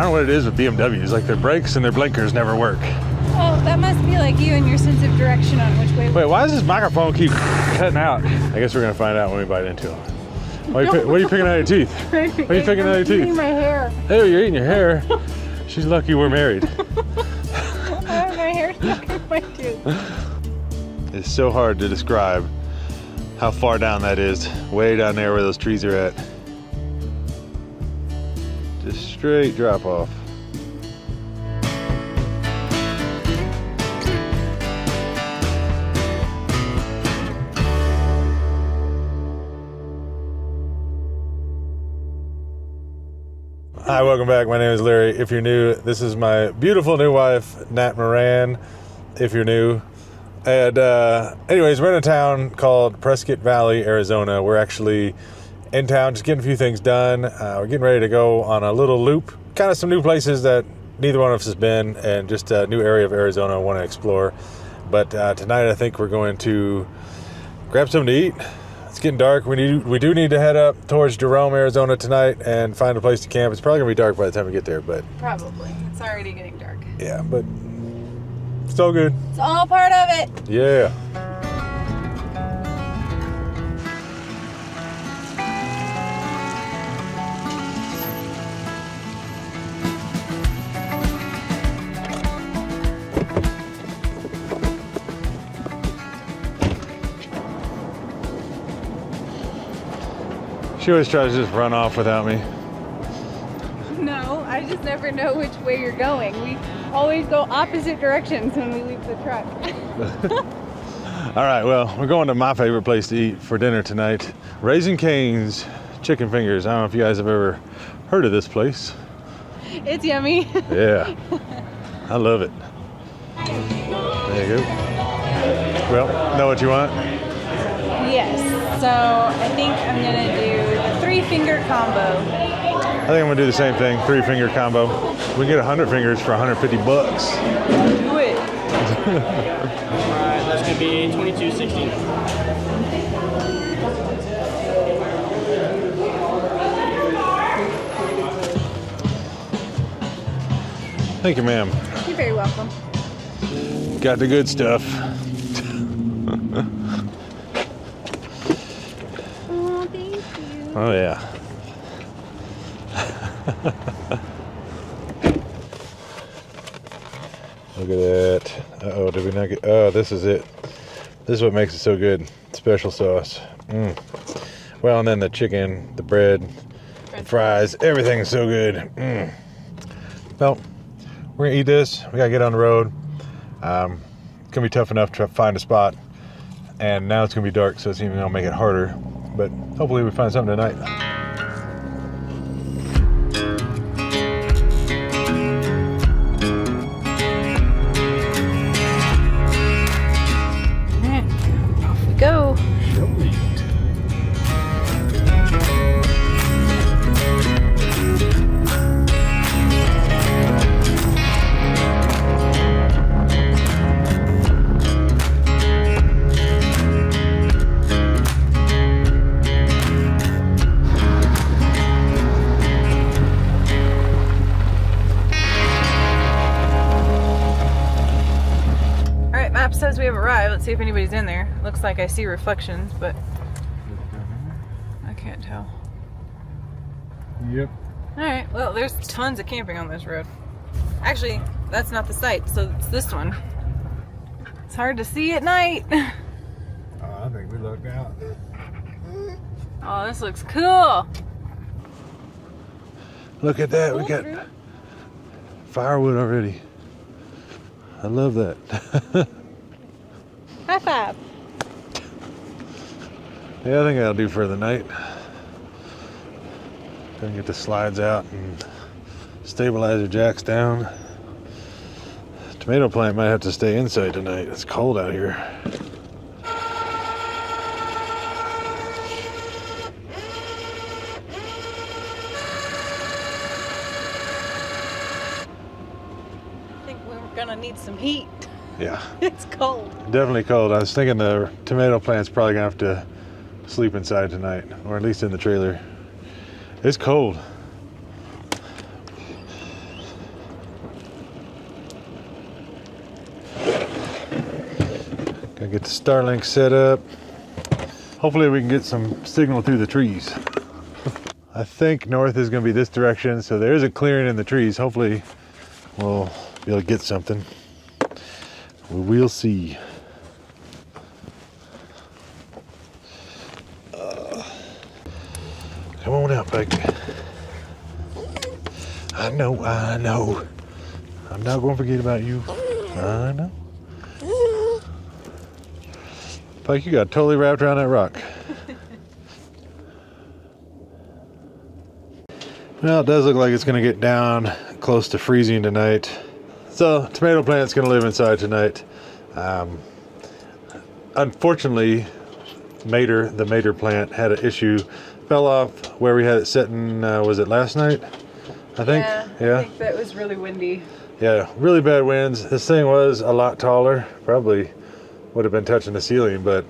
don't know what it is with BMWs. Like their brakes and their blinkers never work. Oh, that must be like you and your sense of direction on which way. Wait, why does this microphone keep cutting out? I guess we're gonna find out when we bite into it. What are you picking out of your teeth? What are you picking out of your teeth? Eating my hair. Oh, you're eating your hair. She's lucky we're married. I have my hair stuck in my tooth. It's so hard to describe how far down that is. Way down there where those trees are at. Just straight drop off. Hi, welcome back. My name is Larry. If you're new, this is my beautiful new wife, Nat Moran, if you're new. And anyways, we're in a town called Prescott Valley, Arizona. We're actually in town just getting a few things done. We're getting ready to go on a little loop. Kind of some new places that neither one of us has been, and just a new area of Arizona I want to explore. But tonight I think we're going to grab something to eat. It's getting dark. We do need to head up towards Jerome, Arizona tonight and find a place to camp. It's probably going to be dark by the time we get there, but... Probably. It's already getting dark. Yeah, but it's all good. It's all part of it. Yeah. She always tries to just run off without me. No, I just never know which way you're going. We always go opposite directions when we leave the truck. All right, well, we're going to my favorite place to eat for dinner tonight. Raising Cane's Chicken Fingers. I don't know if you guys have ever heard of this place. It's yummy. Yeah, I love it. There you go. Well, know what you want? Yes, so I think I'm gonna do the 3-finger combo. I think I'm gonna do the same thing, 3-finger combo. We can get 100 fingers for 150 bucks. Do it. Alright, that's gonna be $22.60. Thank you, ma'am. You're very welcome. Got the good stuff. Oh, thank you. Oh, yeah. Look at that. Uh-oh, did we not get... Oh, this is it. This is what makes it so good. Special sauce. Well, and then the chicken, the bread, the fries, everything is so good. Well, we're going to eat this. We got to get on the road. It's going to be tough enough to find a spot. And now it's going to be dark, so it's even going to make it harder. But hopefully we find something tonight. Off we go. Says we have arrived. Let's see if anybody's in there. Looks like I see reflections, but I can't tell. Yep. Alright, well, there's tons of camping on this road. Actually, that's not the site, so it's this one. It's hard to see at night. Oh, I think we lucked out. Oh, this looks cool. Look at that. We got firewood already. I love that. High five. Yeah, I think that'll do for the night. Gonna get the slides out and stabilizer jacks down. Tomato plant might have to stay inside tonight. It's cold out here. I think we're gonna need some heat. Yeah. It's cold. Definitely cold. I was thinking the tomato plant's probably gonna have to sleep inside tonight, or at least in the trailer. It's cold. I get the Starlink set up. Hopefully we can get some signal through the trees. I think north is going to be this direction, so there is a clearing in the trees. Hopefully we'll be able to get something. We'll see. Come on out, Pike. I know. I'm not going to forget about you. I know. Pike, you got totally wrapped around that rock. Well, it does look like it's going to get down close to freezing tonight. So, tomato plant's going to live inside tonight. Unfortunately, the Mater plant had an issue. Fell off where we had it sitting, was it last night? I think. Yeah. I think that was really windy. Yeah, really bad winds. This thing was a lot taller. Probably would have been touching the ceiling, but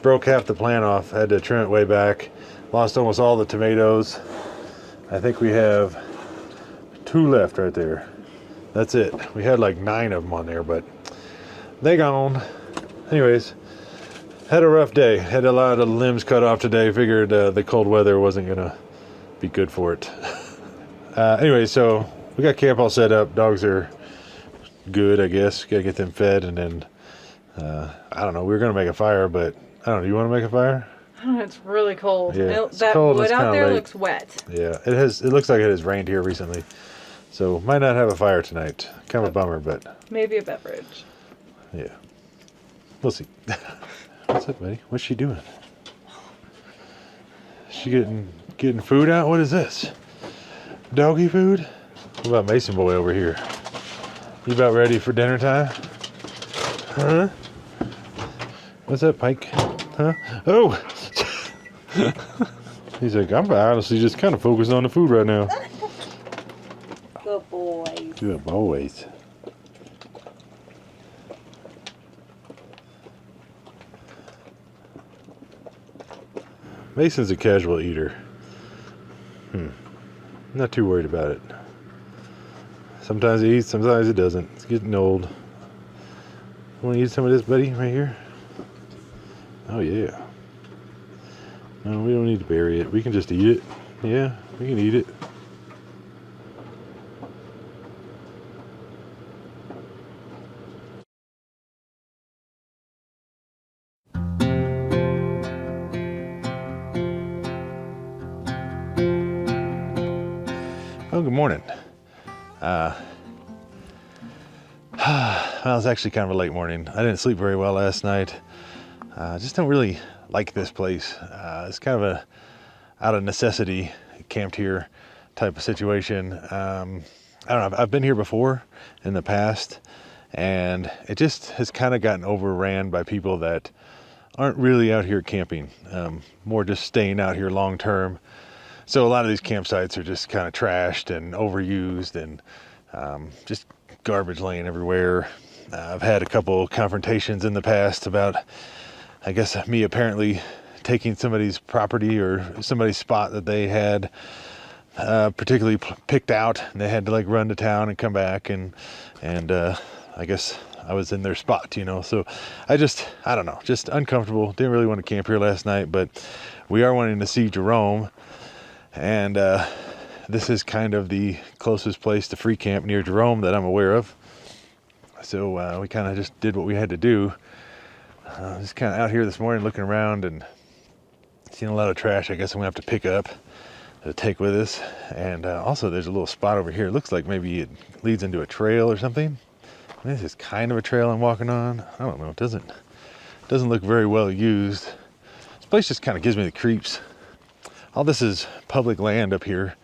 broke half the plant off. Had to trim it way back. Lost almost all the tomatoes. I think we have 2 left right there. That's it. We had like 9 of them on there, but they gone. Anyways, had a rough day. Had a lot of limbs cut off today. Figured the cold weather wasn't gonna be good for it. Anyway, so we got camp all set up. Dogs are good, I guess. Gotta get them fed, and then I don't know. We were gonna make a fire, but I don't know. You want to make a fire? It's really cold. Yeah, it's that cold. wood It's out kinda there late. looks wet. Yeah, it has. It looks like it has rained here recently, so might not have a fire tonight. Kind of a bummer, but Maybe a beverage. yeah, we'll see. What's up, buddy? What's she doing? She getting food out? What is this? Doggy food? What about Mason boy over here? You about ready for dinner time? Huh? What's up, Pike? Huh? Oh! He's like, I'm honestly just kind of focused on the food right now. Good boys. Good boys. Mason's a casual eater. Not too worried about it. Sometimes he eats, sometimes he doesn't. It's getting old. Want to eat some of this, buddy, right here? Oh, yeah. No, we don't need to bury it. We can just eat it. Yeah, we can eat it. Oh, good morning. Well, it's actually kind of a late morning. I didn't sleep very well last night. I just don't really like this place. It's kind of a out of necessity camped here type of situation. I don't know. I've been here before in the past, and it just has kind of gotten overran by people that aren't really out here camping. More just staying out here long term. So a lot of these campsites are just kind of trashed and overused, and just garbage laying everywhere. I've had a couple confrontations in the past about, I guess, me apparently taking somebody's property or somebody's spot that they had particularly picked out, and they had to like run to town and come back, and I guess I was in their spot, you know. So I don't know, just uncomfortable. Didn't really want to camp here last night, but we are wanting to see Jerome, and this is kind of the closest place to free camp near Jerome that I'm aware of. So we kind of just did what we had to do. Just kind of out here this morning looking around and seeing a lot of trash. I guess I'm gonna have to pick up to take with us. And also there's a little spot over here. It looks like maybe it leads into a trail or something. This is kind of a trail I'm walking on. I don't know. It doesn't look very well used. This place just kind of gives me the creeps. All this is public land up here,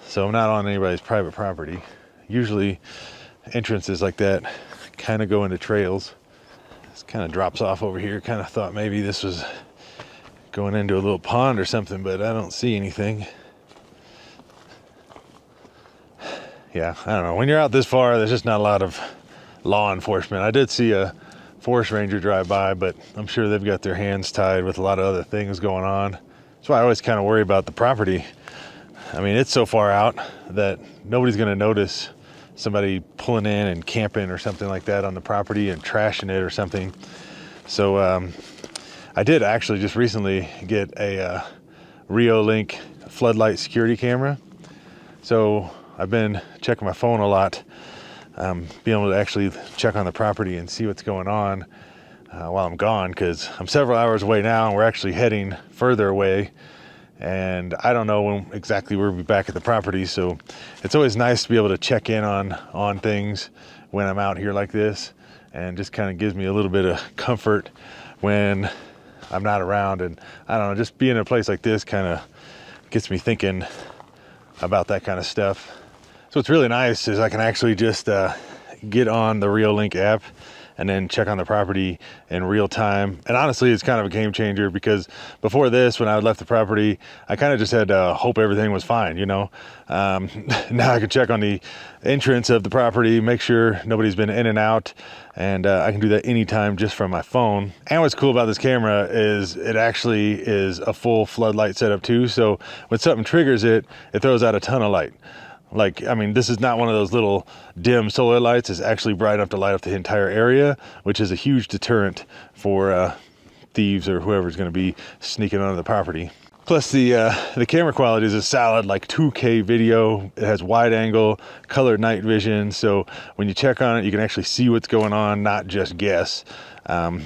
so I'm not on anybody's private property. Usually entrances like that kind of go into trails. This kind of drops off over here. Kind of thought maybe this was going into a little pond or something, but I don't see anything. Yeah, I don't know. When you're out this far, there's just not a lot of law enforcement. I did see a forest ranger drive by, but I'm sure they've got their hands tied with a lot of other things going on. That's why I always kind of worry about the property. I mean, it's so far out that nobody's going to notice somebody pulling in and camping or something like that on the property and trashing it or something. So I did actually just recently get a Reolink Floodlight security camera. So I've been checking my phone a lot, being able to actually check on the property and see what's going on while I'm gone, because I'm several hours away now and we're actually heading further away, and I don't know when exactly we'll be back at the property. So it's always nice to be able to check in on things when I'm out here like this, and just kind of gives me a little bit of comfort when I'm not around. And I don't know, just being in a place like this kind of gets me thinking about that kind of stuff. So what's really nice is I can actually just get on the Reolink app and then check on the property in real time. And honestly, it's kind of a game changer, because before this, when I left the property, I kind of just had to hope everything was fine, you know. Now I can check on the entrance of the property, make sure nobody's been in and out, and I can do that anytime just from my phone. And what's cool about this camera is it actually is a full floodlight setup too. So when something triggers it, it throws out a ton of light. Like, I mean, this is not one of those little dim solar lights. It's actually bright enough to light up the entire area, which is a huge deterrent for thieves or whoever's going to be sneaking onto the property. Plus, the camera quality is a solid, like 2K video. It has wide angle, colored night vision. So when you check on it, you can actually see what's going on, not just guess.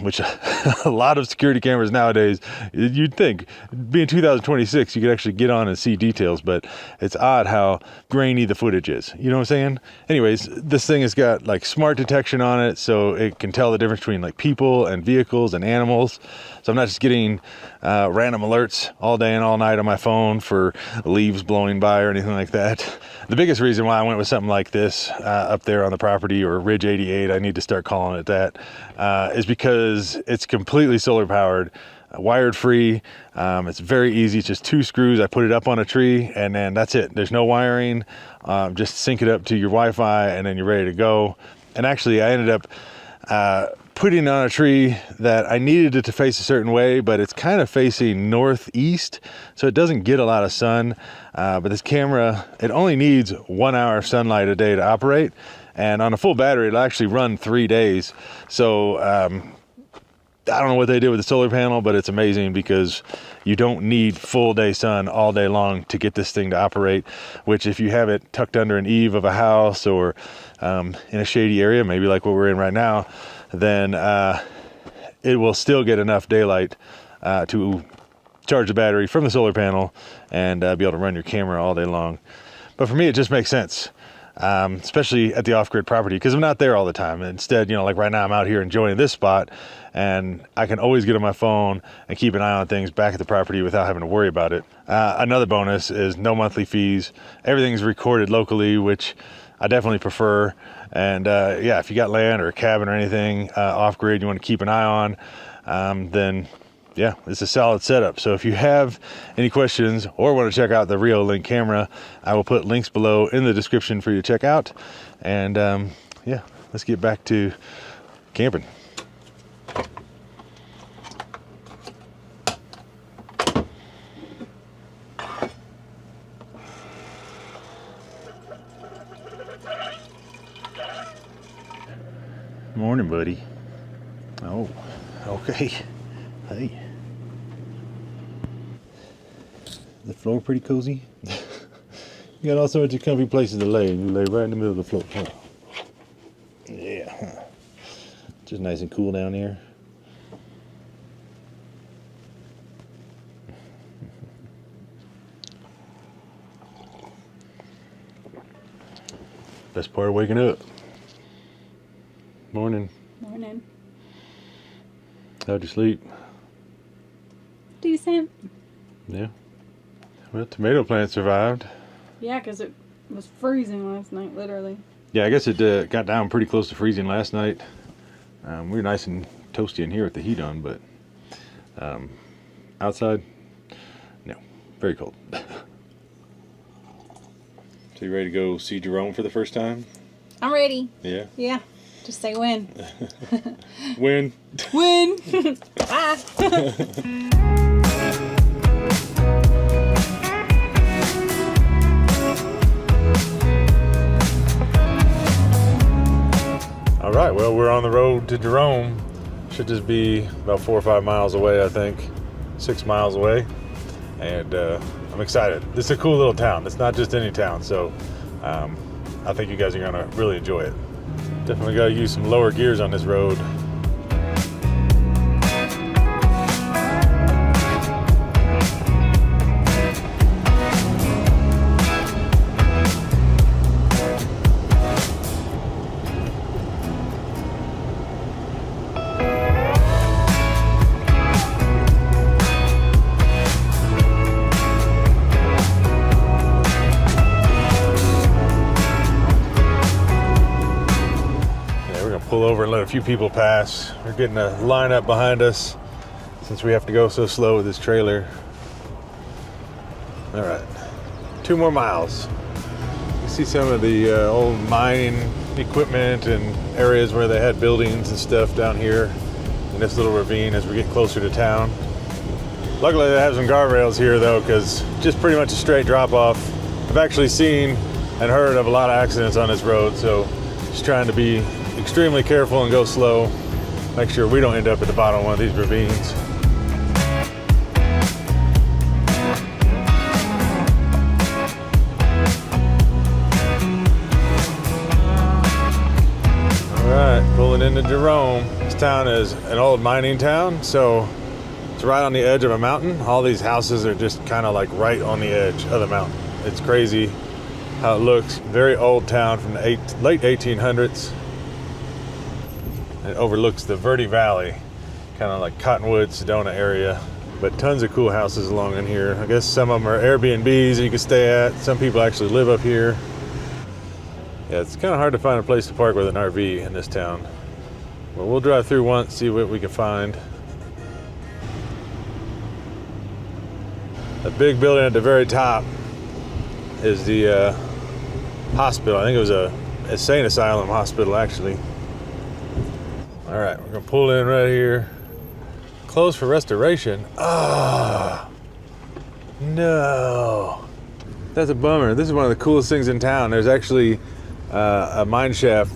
Which a lot of security cameras nowadays, you'd think, being 2026, you could actually get on and see details, but it's odd how grainy the footage is. You know what I'm saying? Anyways, this thing has got like smart detection on it, so it can tell the difference between like people and vehicles and animals. So I'm not just getting random alerts all day and all night on my phone for leaves blowing by or anything like that. The biggest reason why I went with something like this up there on the property, or Ridge 88, I need to start calling it that, is because it's completely solar powered, wired free. It's very easy. It's just 2 screws. I put it up on a tree and then that's it. There's no wiring. Just sync it up to your Wi-Fi and then you're ready to go. And actually I ended up putting it on a tree that I needed it to face a certain way, but it's kind of facing northeast, so it doesn't get a lot of sun. But this camera, it only needs 1 hour of sunlight a day to operate. And on a full battery, it'll actually run 3 days. So I don't know what they did with the solar panel, but it's amazing, because you don't need full day sun all day long to get this thing to operate, which if you have it tucked under an eave of a house or in a shady area, maybe like what we're in right now, then it will still get enough daylight to charge the battery from the solar panel and be able to run your camera all day long. But for me, it just makes sense. Especially at the off-grid property, because I'm not there all the time. Instead, you know, like right now I'm out here enjoying this spot, and I can always get on my phone and keep an eye on things back at the property without having to worry about it. Another bonus is no monthly fees. Everything's recorded locally, which I definitely prefer. And yeah, if you got land or a cabin or anything off-grid you want to keep an eye on, then yeah, it's a solid setup. So if you have any questions or want to check out the Reolink camera, I will put links below in the description for you to check out. And yeah, let's get back to camping. Morning, buddy. Oh, okay. Hey. The floor pretty cozy. You got all sorts of comfy places to lay, and you lay right in the middle of the floor. Huh? Yeah. Just nice and cool down here. Best part of waking up. Morning. Morning. How'd you sleep? Decent. Yeah. Well, tomato plant survived. Yeah, because it was freezing last night, literally. Yeah, I guess it got down pretty close to freezing last night. We were nice and toasty in here with the heat on, but outside, no, very cold. So you ready to go see Jerome for the first time? I'm ready. Yeah? Yeah. Just say when. When? When? Bye. All right, well, we're on the road to Jerome. Should just be about 4 or 5 miles away, I think. 6 miles away. And I'm excited. This is a cool little town. It's not just any town, so I think you guys are gonna really enjoy it. Definitely gotta use some lower gears on this road. Pull over and let a few people pass. We're getting a lineup behind us since we have to go so slow with this trailer. All right, 2 more miles. You see some of the old mining equipment and areas where they had buildings and stuff down here in this little ravine as we get closer to town. Luckily they have some guardrails here though, because just pretty much a straight drop off. I've actually seen and heard of a lot of accidents on this road, so just trying to be extremely careful and go slow. Make sure we don't end up at the bottom of one of these ravines. All right, pulling into Jerome. This town is an old mining town, so it's right on the edge of a mountain. All these houses are just kind of like right on the edge of the mountain. It's crazy how it looks. Very old town from the late 1800s. It overlooks the Verde Valley, kind of like Cottonwood, Sedona area. But tons of cool houses along in here. I guess some of them are Airbnbs you can stay at. Some people actually live up here. Yeah, it's kind of hard to find a place to park with an RV in this town. Well, we'll drive through once, see what we can find. The big building at the very top is the hospital. I think it was a insane asylum hospital, actually. All right, we're gonna pull in right here. Closed for restoration. Ah, no. That's a bummer. This is one of the coolest things in town. There's actually a mine shaft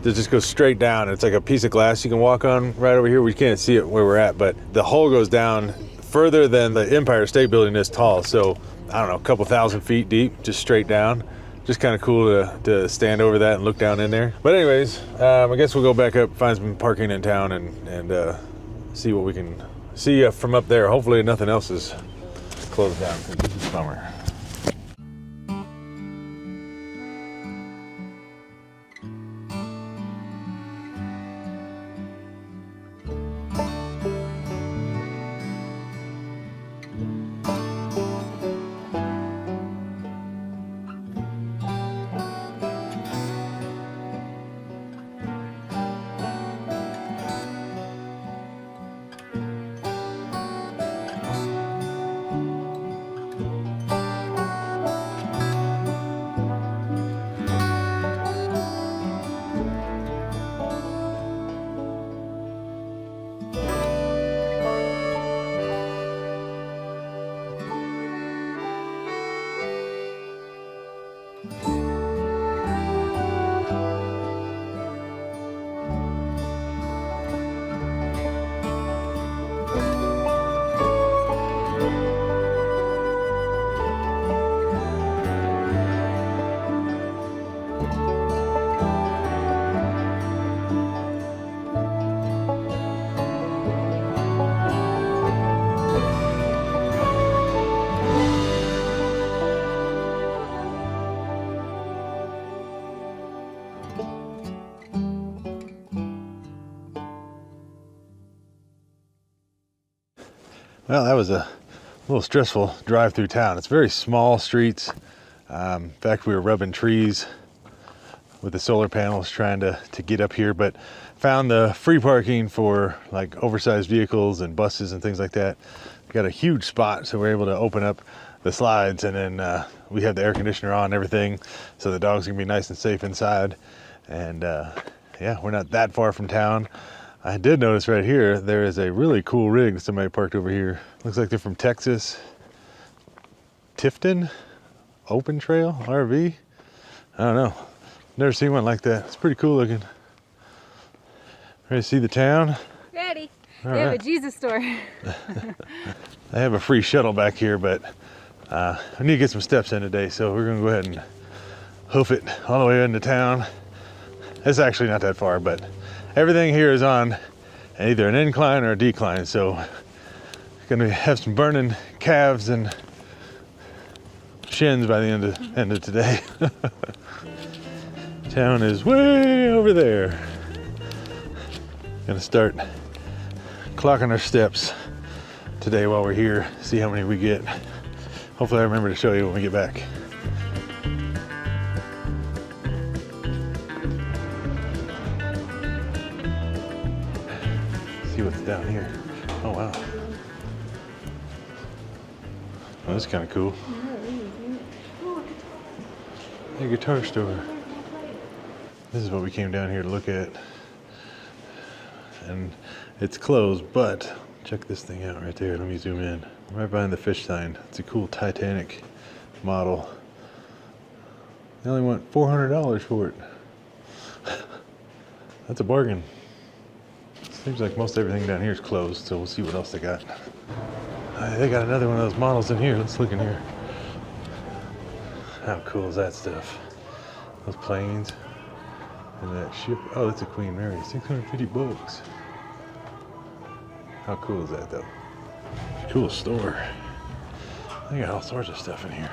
that just goes straight down. It's like a piece of glass you can walk on right over here. We can't see it where we're at, but the hole goes down further than the Empire State Building is tall. So, I don't know, a couple thousand feet deep, just straight down. Just kind of cool to stand over that and look down in there. But anyways, I guess we'll go back up, find some parking in town, and see what we can see from up there. Hopefully nothing else is closed down, because this is a bummer. Well, that was a little stressful drive through town. It's very small streets. In fact, we were rubbing trees with the solar panels trying to get up here, but found the free parking for like oversized vehicles and buses and things like that. We got a huge spot, so we're able to open up the slides, and then we have the air conditioner on and everything, so the dogs can be nice and safe inside. And yeah, we're not that far from town. I did notice right here, there is a really cool rig that somebody parked over here. Looks like they're from Texas. Tifton Open Trail RV? I don't know. Never seen one like that. It's pretty cool looking. Ready to see the town? Ready. They have a Jesus store. I have a free shuttle back here, but I need to get some steps in today, so we're gonna go ahead and hoof it all the way into town. It's actually not that far, but everything here is on either an incline or a decline, so gonna have some burning calves and shins by the end of today. Town is way over there. Gonna start clocking our steps today while we're here, see how many we get. Hopefully I remember to show you when we get back. See what's down here. Oh wow. Oh, that's kind of cool. A guitar store. This is what we came down here to look at. And it's closed, but check this thing out right there. Let me zoom in. Right behind the fish sign. It's a cool Titanic model. They only want $400 for it. That's a bargain. Seems like most everything down here is closed, so we'll see what else they got. They got another one of those models in here. Let's look in here. How cool is that stuff? Those planes and that ship. Oh, that's a Queen Mary. 650 bucks. How cool is that, though? Cool store. They got all sorts of stuff in here.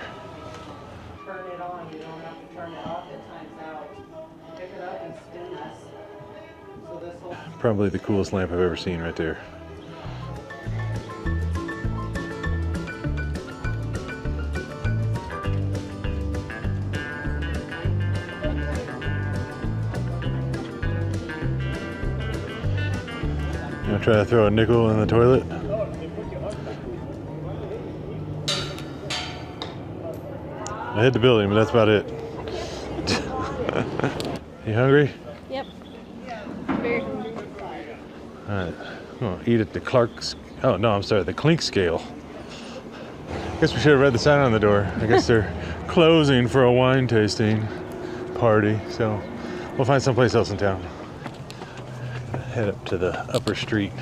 Turn it on, you don't have to turn it off, it times out. Pick it up and spin this. So this will... Probably the coolest lamp I've ever seen right there. You wanna try to throw a nickel in the toilet? I hit the building, but that's about it. You hungry? Yep. Very hungry. Alright, I'm gonna eat at the Clark's, oh no, I'm sorry, the Clink scale. I guess we should have read the sign on the door. I guess they're closing for a wine tasting party, so we'll find someplace else in town. Head up to the upper street.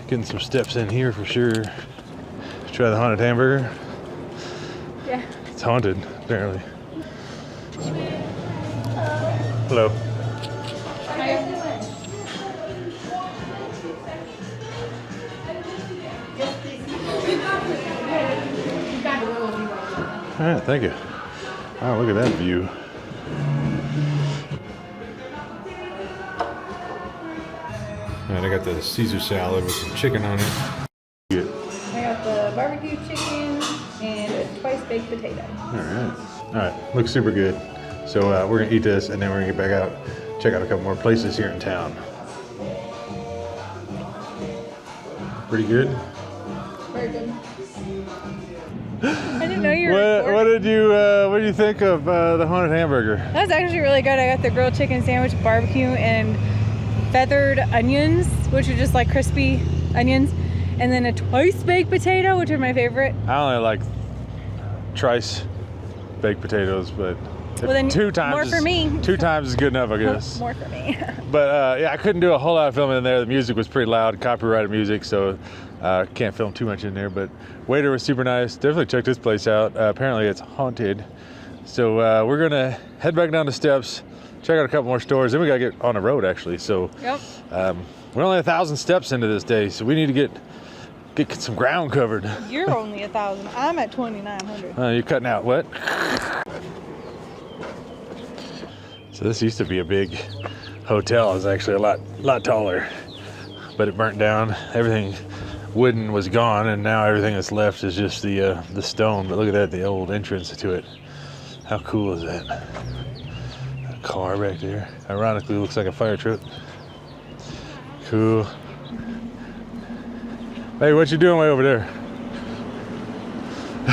Getting some steps in here for sure. Let's try the Haunted Hamburger. Yeah. It's haunted, apparently. Hello. All right, thank you. Wow, look at that view. All right, I got the Caesar salad with some chicken on it. Yeah. I got the barbecue chicken and a twice baked potato. All right, looks super good. So we're gonna eat this and then we're gonna get back out, check out a couple more places here in town. Pretty good. Very good. I didn't know you were What did you think of the Haunted Hamburger? That was actually really good. I got the grilled chicken sandwich, barbecue, and feathered onions, which are just like crispy onions, and then a twice baked potato, which are my favorite. I only like trice baked potatoes, but Well, then two times more for me. 2 times is good enough, I guess. More for me. But yeah, I couldn't do a whole lot of filming in there. The music was pretty loud, copyrighted music, so can't film too much in there. But waiter was super nice. Definitely check this place out. Apparently it's haunted. So we're gonna head back down the steps, check out a couple more stores, then we gotta get on the road actually. So Yep. we're only 1,000 steps into this day, so we need to get some ground covered. You're only 1,000. I'm at 2,900. You're cutting out what? So this used to be a big hotel. It was actually a lot taller, but it burnt down. Everything wooden was gone, and now everything that's left is just the stone. But look at that, the old entrance to it. How cool is that? A car back there. Ironically, looks like a fire truck. Cool. Hey, what you doing way over there? I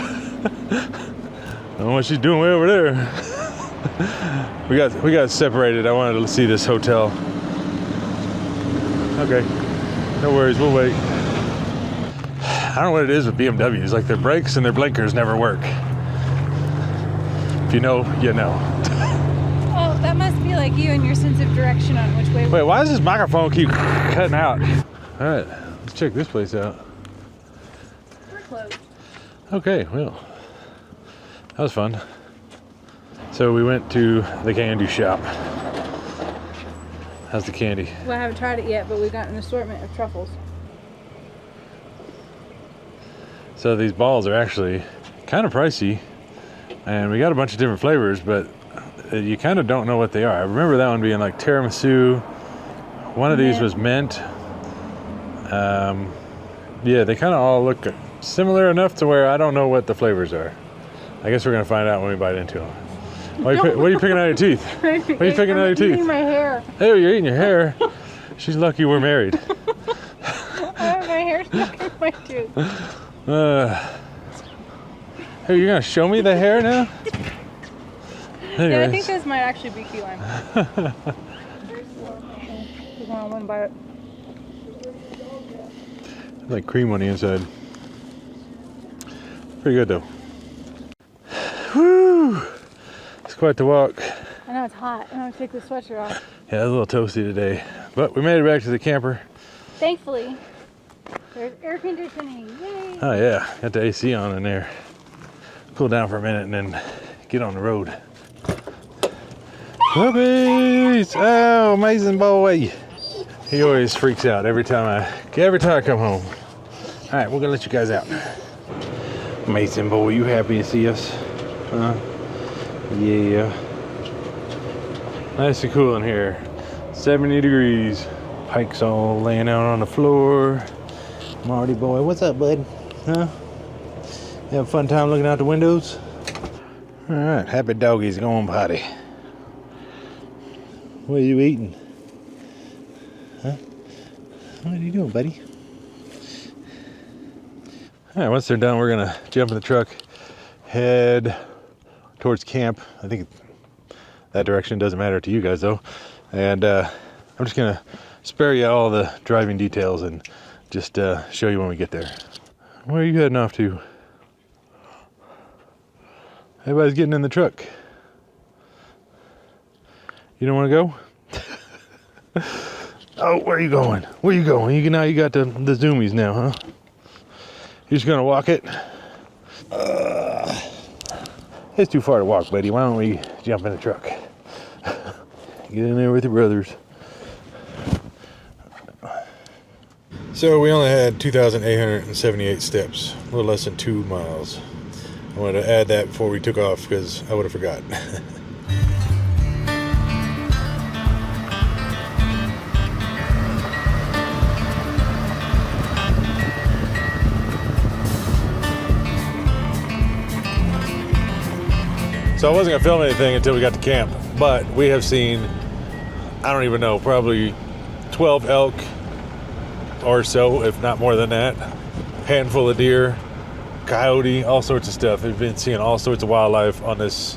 don't know what she's doing way over there. We got separated. I wanted to see this hotel. Okay, no worries, we'll wait. I don't know what it is with BMWs. Like their brakes and their blinkers never work. If you know, you know. Oh, that must be like you and your sense of direction on which way. Wait, why does this microphone keep cutting out? All right, Let's check this place out. We're closed. Okay, well, that was fun. So we went to the candy shop. How's the candy? Well, I haven't tried it yet, but we've got an assortment of truffles. So these balls are actually kind of pricey, and we got a bunch of different flavors, but you kind of don't know what they are. I remember that one being like tiramisu. One of these was mint. Yeah, they kind of all look similar enough to where I don't know what the flavors are. I guess we're gonna find out when we bite into them. What are you picking out of your teeth? What are you picking out of your teeth? I'm eating my hair. Oh, you're eating your hair. She's lucky we're married. I have my hair stuck in my tooth. Hey, you're gonna show me the hair now? Anyways. Yeah, I think this might actually be key lime. I want to buy it. Like cream on the inside. Pretty good though. Woo! It's quite the walk. I know it's hot. I'm gonna take the sweatshirt off. Yeah, it's a little toasty today, but we made it back to the camper. Thankfully, there's air conditioning. Yay! Oh yeah, got the AC on in there. Cool down for a minute and then get on the road. Puppies! Oh, amazing boy! He always freaks out every time I come home. All right, we're gonna let you guys out. Mason boy, you happy to see us? Yeah. Nice and cool in here. 70 degrees. Pike's all laying out on the floor. Marty boy, what's up, bud? Huh? You have a fun time looking out the windows? All right, happy doggies going potty. What are you eating? Huh? What are you doing, buddy? All right, once they're done, we're gonna jump in the truck, head towards camp. I think that direction doesn't matter to you guys though. And I'm just gonna spare you all the driving details and just show you when we get there. Where are you heading off to? Everybody's getting in the truck. You don't want to go? Oh, where are you going? Where are you going? Now you got the zoomies now, huh? You're just gonna walk it? It's too far to walk, buddy. Why don't we jump in the truck? Get in there with your brothers. So we only had 2,878 steps, a little less than 2 miles. I wanted to add that before we took off because I would have forgot. So I wasn't gonna film anything until we got to camp, but we have seen, I don't even know, probably 12 elk or so, if not more than that. Handful of deer, coyote, all sorts of stuff. We've been seeing all sorts of wildlife on this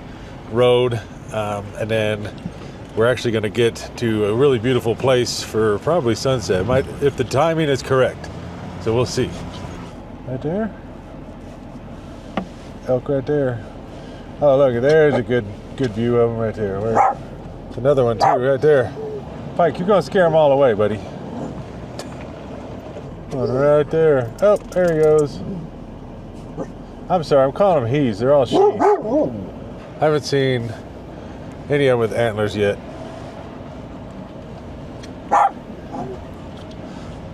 road, and then we're actually gonna get to a really beautiful place for probably sunset. If the timing is correct. So we'll see. Right there? Elk right there. Oh, look, there's a good view of them right there. There's another one too, right there. Pike, you're gonna scare them all away, buddy. One right there. Oh, there he goes. I'm sorry, I'm calling them he's. They're all she's. I haven't seen any of them with antlers yet.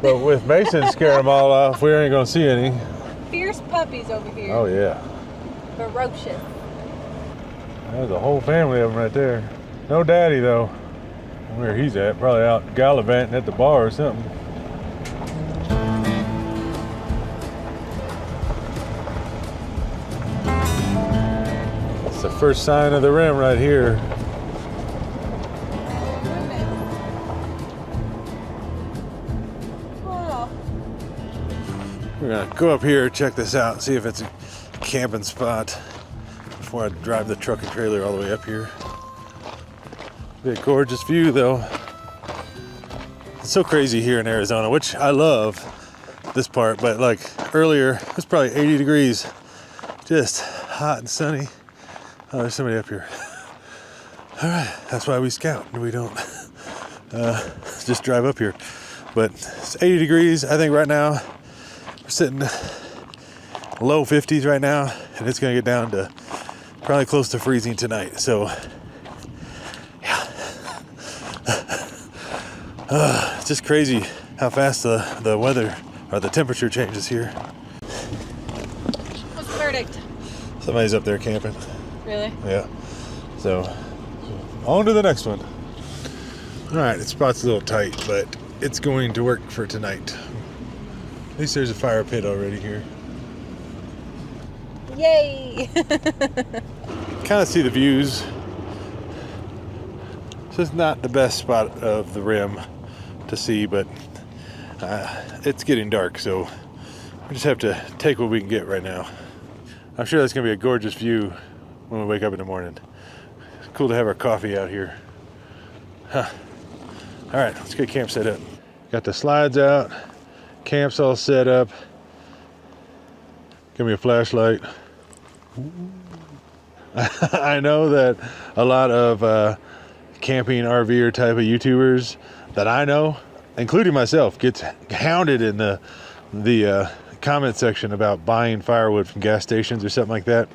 But with Mason scaring them all off, we ain't gonna see any. Fierce puppies over here. Oh yeah. Ferocious. There's a whole family of them right there. No daddy though. Where he's at, probably out gallivanting at the bar or something. It's the first sign of the rim right here. We're gonna go up here, check this out, see if it's a camping spot before I drive the truck and trailer all the way up here. Be a gorgeous view though. It's so crazy here in Arizona, which I love this part, but like earlier, it was probably 80 degrees. Just hot and sunny. Oh, there's somebody up here. All right, that's why we scout. We don't just drive up here. But it's 80 degrees. I think right now we're sitting low 50s right now, and it's gonna get down to probably close to freezing tonight. So yeah, it's just crazy how fast the weather or the temperature changes here. What's the verdict? Somebody's up there camping. Really? Yeah. So on to the next one. All right, the spot's a little tight, but it's going to work for tonight. At least there's a fire pit already here. Yay! Kind of see the views. This is not the best spot of the rim to see, but it's getting dark, so we just have to take what we can get right now. I'm sure that's going to be a gorgeous view when we wake up in the morning. It's cool to have our coffee out here. Huh. All right, let's get camp set up. Got the slides out, camp's all set up. Give me a flashlight. I know that a lot of camping RVer type of YouTubers that I know, including myself, gets hounded in the comment section about buying firewood from gas stations or something like that.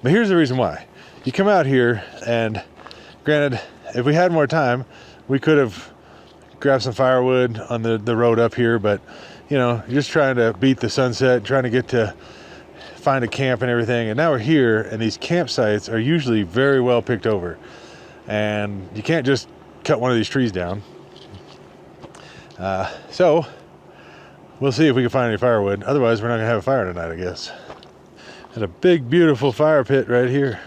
But here's the reason why. You come out here, and granted, if we had more time, we could have grabbed some firewood on the road up here, but you know, you're just trying to beat the sunset, trying to get to find a camp and everything. And now we're here, and these campsites are usually very well picked over, and you can't just cut one of these trees down. So we'll see if we can find any firewood. Otherwise, we're not gonna have a fire tonight, I guess. And a big, beautiful fire pit right here,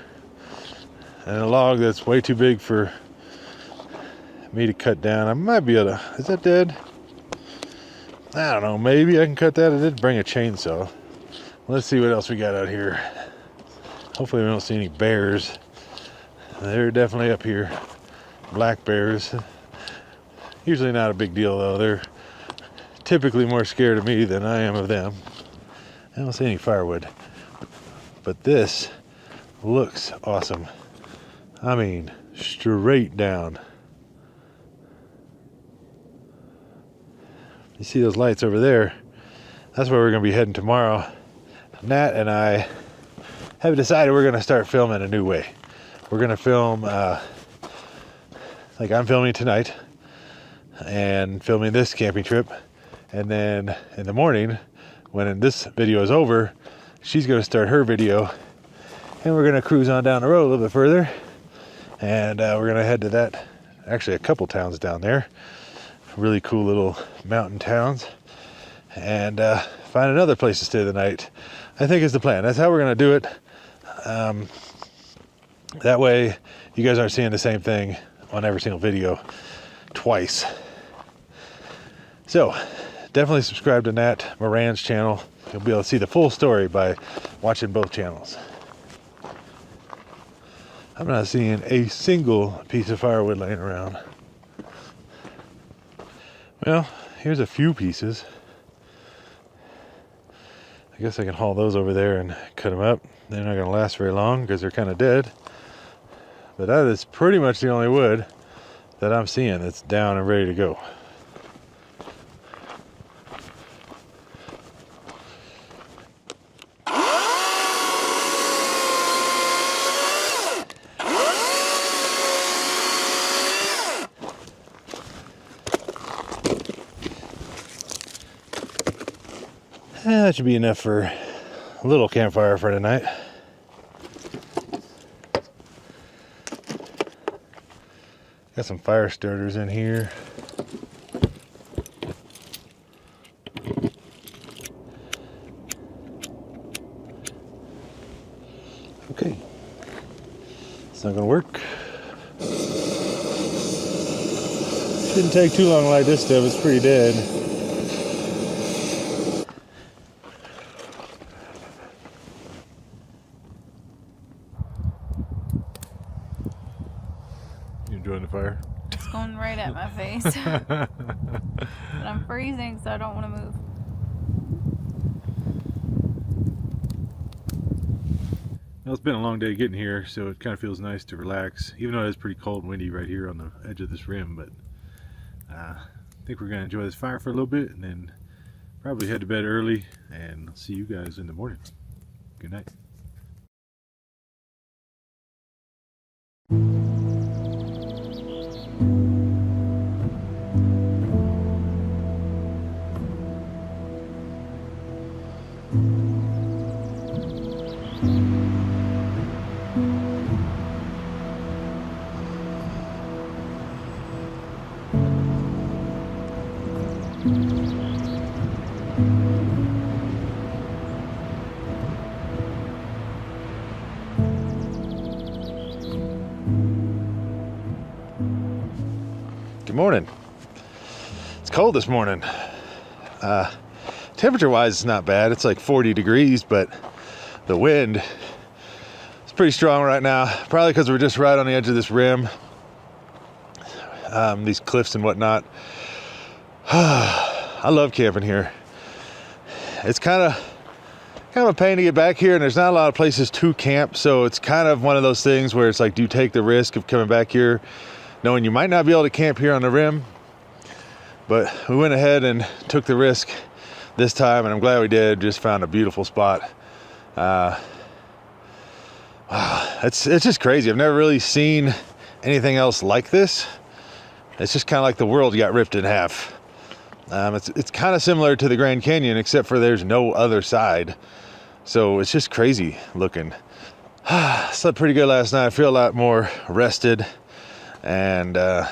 and a log that's way too big for me to cut down. I might be able to. Is that dead? I don't know. Maybe I can cut that. I did bring a chainsaw. Let's see what else we got out here. Hopefully we don't see any bears. They're definitely up here. Black bears. Usually not a big deal though. They're typically more scared of me than I am of them. I don't see any firewood. But this looks awesome. I mean, straight down. You see those lights over there? That's where we're going to be heading tomorrow. Nat and I have decided we're going to start filming a new way. We're going to film, like I'm filming tonight, and filming this camping trip. And then in the morning, when this video is over, she's going to start her video. And we're going to cruise on down the road a little bit further. And we're going to head to that, actually a couple towns down there. Really cool little mountain towns, and find another place to stay the night, I think is the plan. That's how we're going to do it. That way you guys aren't seeing the same thing on every single video twice. So definitely subscribe to Nat Moran's channel. You'll be able to see the full story by watching both channels. I'm not seeing a single piece of firewood laying around. Well, here's a few pieces. I guess I can haul those over there and cut them up. They're not going to last very long because they're kind of dead. But that is pretty much the only wood that I'm seeing that's down and ready to go. That should be enough for a little campfire for tonight. Got some fire starters in here. Okay. It's not gonna work. Shouldn't take too long to light this stuff, it's pretty dead. Enjoying the fire? It's going right at my face. But I'm freezing, so I don't want to move. Well, it's been a long day getting here, so it kind of feels nice to relax, even though it's pretty cold and windy right here on the edge of this rim, but I think we're gonna enjoy this fire for a little bit and then probably head to bed early, and I'll see you guys in the morning. Good night. Good morning. It's cold this morning. Temperature wise, it's not bad. It's like 40 degrees, but the wind is pretty strong right now. Probably because we're just right on the edge of this rim, these cliffs and whatnot. I love camping here. It's kind of a pain to get back here, and there's not a lot of places to camp, so it's kind of one of those things where it's like, do you take the risk of coming back here knowing you might not be able to camp here on the rim? But we went ahead and took the risk this time, and I'm glad we did. Just found a beautiful spot. It's just crazy. I've never really seen anything else like this. It's just kind of like the world got ripped in half. It's kind of similar to the Grand Canyon, except for there's no other side. So it's just crazy looking. Slept pretty good last night. I feel a lot more rested, and I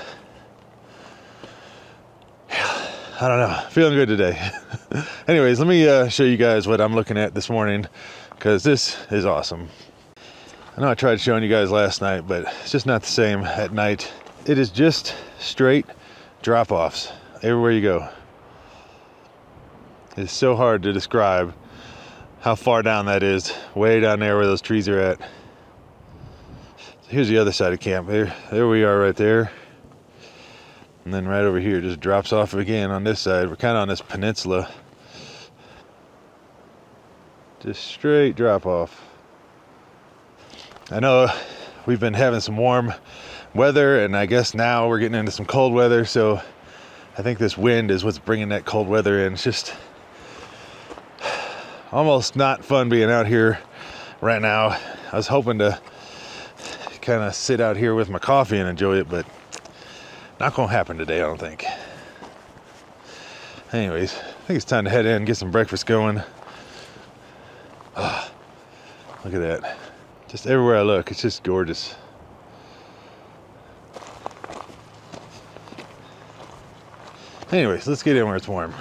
don't know, feeling good today. Anyways, let me show you guys what I'm looking at this morning, because this is awesome. I know I tried showing you guys last night, but it's just not the same at night. It is just straight drop-offs everywhere you go. It's so hard to describe how far down that is, way down there where those trees are at. Here's the other side of camp. There we are right there. And then right over here just drops off again on this side. We're kind of on this peninsula. Just straight drop off. I know we've been having some warm weather, and I guess now we're getting into some cold weather, so I think this wind is what's bringing that cold weather in. It's just almost not fun being out here right now. I was hoping to kind of sit out here with my coffee and enjoy it, but not gonna happen today, I don't think. Anyways, I think it's time to head in, get some breakfast going. Look at that. Just everywhere I look, it's just gorgeous. Anyways, let's get in where it's warm.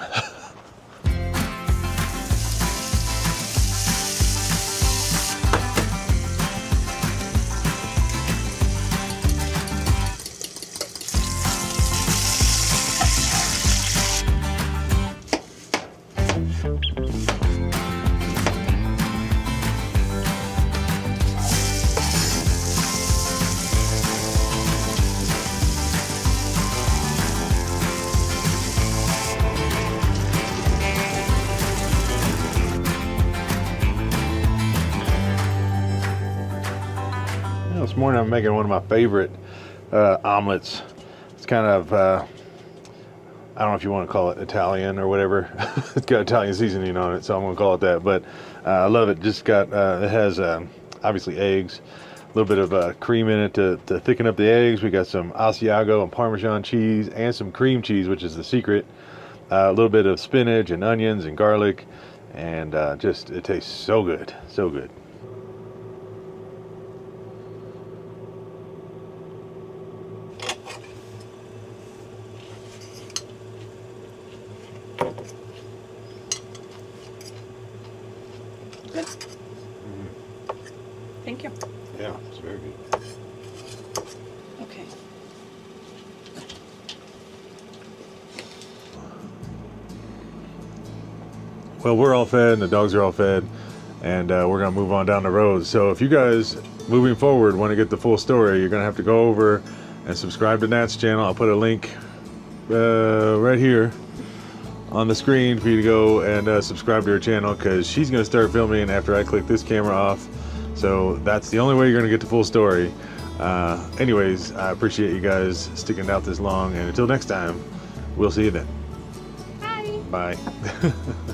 This morning I'm making one of my favorite omelets. It's kind of, I don't know if you want to call it Italian or whatever. It's got Italian seasoning on it, so I'm going to call it that. But I love it. Just got, it has obviously eggs, a little bit of cream in it to thicken up the eggs. We got some Asiago and Parmesan cheese and some cream cheese, which is the secret. A little bit of spinach and onions and garlic, and just, it tastes so good, so good. Good. Thank you. Yeah, it's very good. Okay. Well, we're all fed and the dogs are all fed, and we're gonna move on down the road. So if you guys moving forward want to get the full story, you're gonna have to go over and subscribe to Nat's channel. I'll put a link right here on the screen for you to go and subscribe to her channel, because she's going to start filming after I click this camera off. So that's the only way you're going to get the full story. Anyways, I appreciate you guys sticking out this long, and until next time, We'll see you then. Bye. Bye.